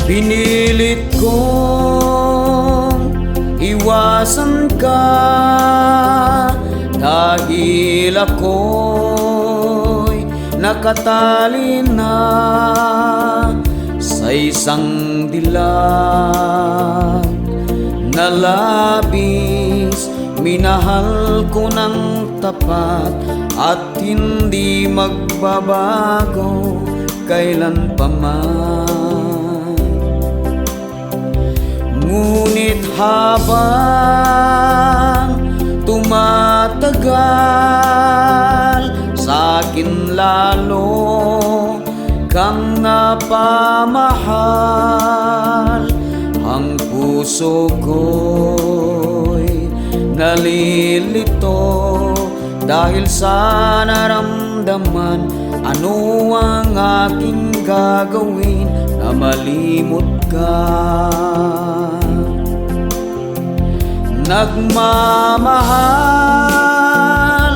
Pinilit kong iwasan ka dahil ako'y nakatali na sa isang dilag na labis. Minahal ko ng tapat at hindi magbabago kailan pa man. Ngunit habang tumatagal, sa'kin lalo kang napamahal. Ang puso ko'y nalilito dahil sa naramdaman. Ano ang aking gagawin na malimot ka? Nagmamahal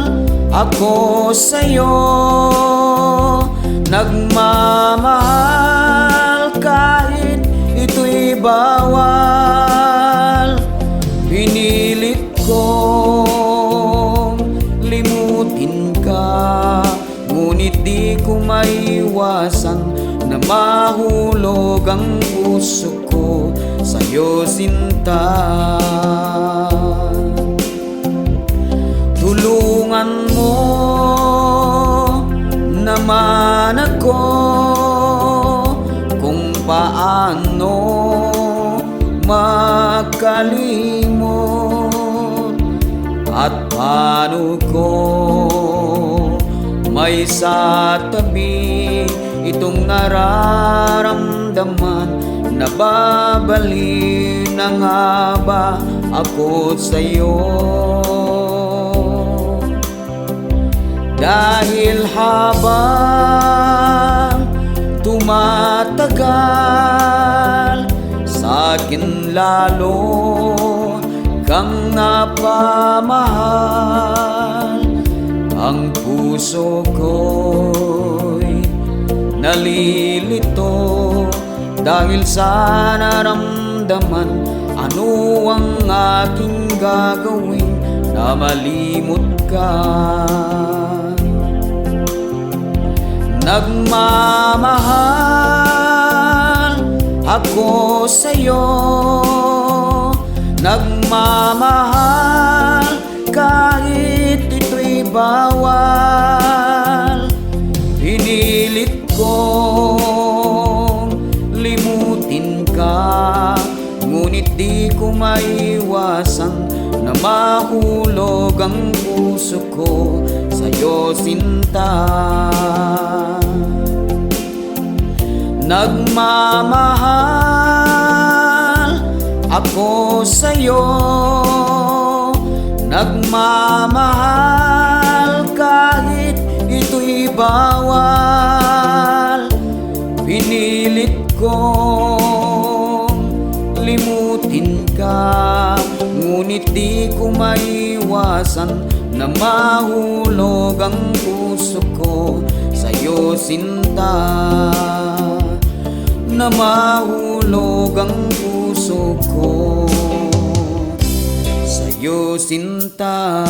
ako sa'yo, nagmamahal kahit ito'y bawal. Pinilit kong limutin ka, ngunit di ko maiwasan na mahulog ang puso ko sa'yo, sinta. Tulungan mo naman ako kung paano makalimot at paano ko may sa tabi itong nararamdaman. Nababaliw na nga ba ako sa'yo? Dahil habang tumatagal, sa'kin lalo kang napamahal. Ang puso ko'y nalilito dahil sa naramdaman. Ano ang aking gagawin na malimot ka? Nagmamahal ako sa'yo, nagmamahal kahit ito'y bawal. Pinilit kong limutin ka, ngunit di ko maiwasan na mahulog ang puso ko sa'yo, sinta. Nagmamahal ako sa'yo, nagmamahal kahit ito'y bawal. Pinilit kong limutin ka, ngunit di ko maiwasan na mahulog ang puso ko sa'yo, sinta. Na mahulog ang puso ko sa'yo, sinta.